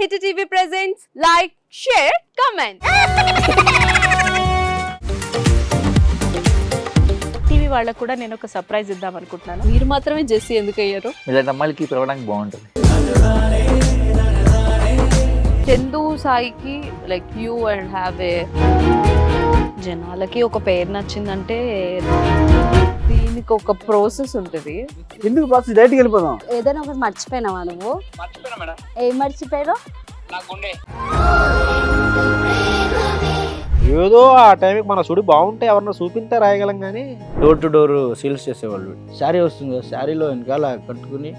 Hit TV presents like, share, comment. TV వాళ్ళకు కూడా నేను ఒక సర్ప్రైజ్ ఇద్దాం అనుకుంటున్నాను. మీరు మాత్రమే జెస్సీ ఎందుకు అయ్యారు? ఇలాంటి అమ్మాయిలకి పిలవడానికి బాగుంటుంది. చందు సాయికి like you and have a జనాలకి ఒక పేరు నచ్చిందంటే దీనికి ఒక ప్రాసెస్ ఉంటుంది. ఎందుకు ప్రాసెస్ డైరెక్ట్కి వెళ్ళిపోదాం. ఏదైనా ఒకటి మర్చిపోయినావా నువ్వు? ఏం మర్చిపోయావు? ఏదో ఆ టైంకి మన సుడి బాగుంటే ఎవరన్నా చూపిస్తే రాయగలం కానీ డోర్ టు డోర్ సేల్స్ చేసేవాళ్ళు. శారీ వస్తుంది, శారీలో వెనకాల కట్టుకుని